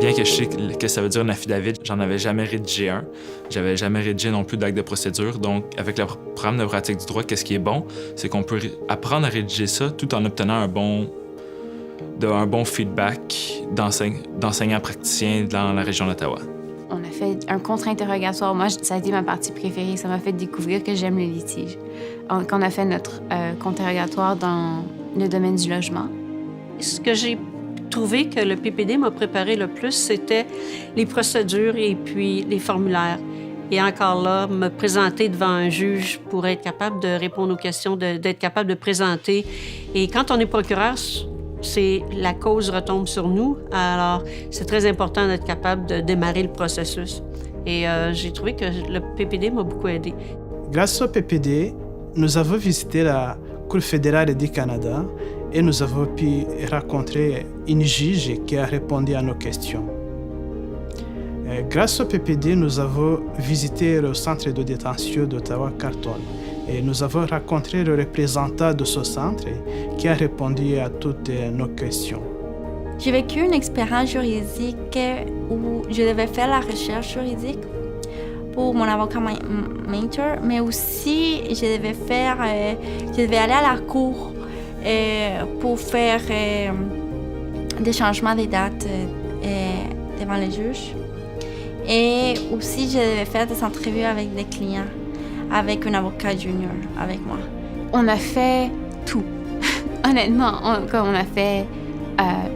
bien que je sais que ça veut dire un affidavit, j'en avais jamais rédigé un. J'avais jamais rédigé non plus d'acte de procédure. Donc, avec le programme de pratique du droit, qu'est-ce qui est bon? C'est qu'on peut apprendre à rédiger ça tout en obtenant un bon feedback d'enseignants praticiens dans la région d'Ottawa. On a fait un contre-interrogatoire. Moi, ça a été ma partie préférée. Ça m'a fait découvrir que j'aime le litige. Quand on a fait notre contre-interrogatoire dans le domaine du logement. Ce que j'ai trouvé que le PPD m'a préparé le plus, c'était les procédures et puis les formulaires. Et encore là, me présenter devant un juge pour être capable de répondre aux questions, d'être capable de présenter. Et quand on est procureur, la cause retombe sur nous. Alors, c'est très important d'être capable de démarrer le processus. Et j'ai trouvé que le PPD m'a beaucoup aidé. Grâce au PPD, nous avons visité la Cour fédérale du Canada et nous avons pu rencontrer une juge qui a répondu à nos questions. Grâce au PPD, nous avons visité le centre de détention d'Ottawa-Carleton et nous avons rencontré le représentant de ce centre qui a répondu à toutes nos questions. J'ai vécu une expérience juridique où je devais faire la recherche juridique pour mon avocat mentor, mais aussi je devais aller à la cour pour faire des changements des dates devant les juges. Et aussi, je devais faire des entrevues avec des clients, avec un avocat junior avec moi. On a fait tout. Honnêtement, on a fait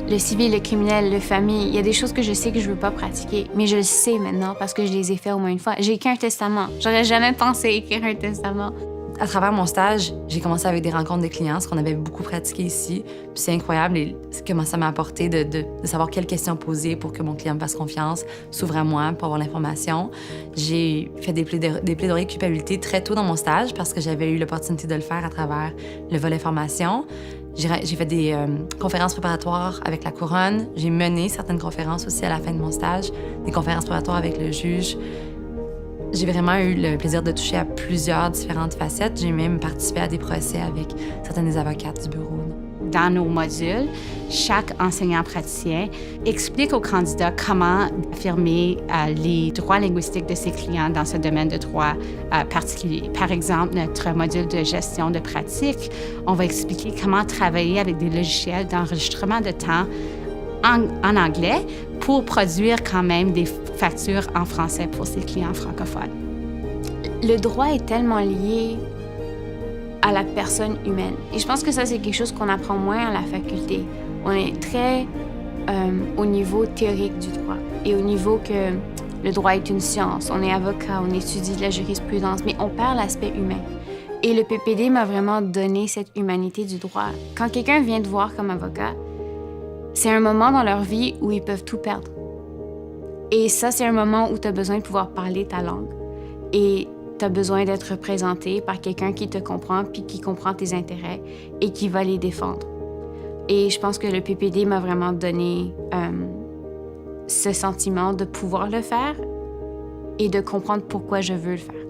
le civil, le criminel, le famille. Il y a des choses que je sais que je ne veux pas pratiquer, mais je le sais maintenant parce que je les ai fait au moins une fois. J'ai écrit un testament. J'aurais jamais pensé écrire un testament. À travers mon stage, j'ai commencé avec des rencontres de clients, ce qu'on avait beaucoup pratiqué ici. Puis c'est incroyable comment ça m'a apporté de savoir quelles questions poser pour que mon client me fasse confiance, s'ouvre à moi pour avoir l'information. J'ai fait des plaidoiries de culpabilité très tôt dans mon stage parce que j'avais eu l'opportunité de le faire à travers le volet formation. J'ai fait des conférences préparatoires avec la couronne. J'ai mené certaines conférences aussi à la fin de mon stage, des conférences préparatoires avec le juge. J'ai vraiment eu le plaisir de toucher à plusieurs différentes facettes. J'ai même participé à des procès avec certaines des avocates du bureau. Dans nos modules, chaque enseignant praticien explique aux candidats comment affirmer les droits linguistiques de ses clients dans ce domaine de droit particulier. Par exemple, notre module de gestion de pratique, on va expliquer comment travailler avec des logiciels d'enregistrement de temps en anglais pour produire quand même des factures en français pour ses clients francophones. Le droit est tellement lié à la personne humaine. Et je pense que ça, c'est quelque chose qu'on apprend moins à la faculté. On est très au niveau théorique du droit et au niveau que le droit est une science. On est avocat, on étudie de la jurisprudence, mais on perd l'aspect humain. Et le PPD m'a vraiment donné cette humanité du droit. Quand quelqu'un vient te voir comme avocat, c'est un moment dans leur vie où ils peuvent tout perdre. Et ça, c'est un moment où tu as besoin de pouvoir parler ta langue. Et tu as besoin d'être représenté par quelqu'un qui te comprend puis qui comprend tes intérêts et qui va les défendre. Et je pense que le PPD m'a vraiment donné ce sentiment de pouvoir le faire et de comprendre pourquoi je veux le faire.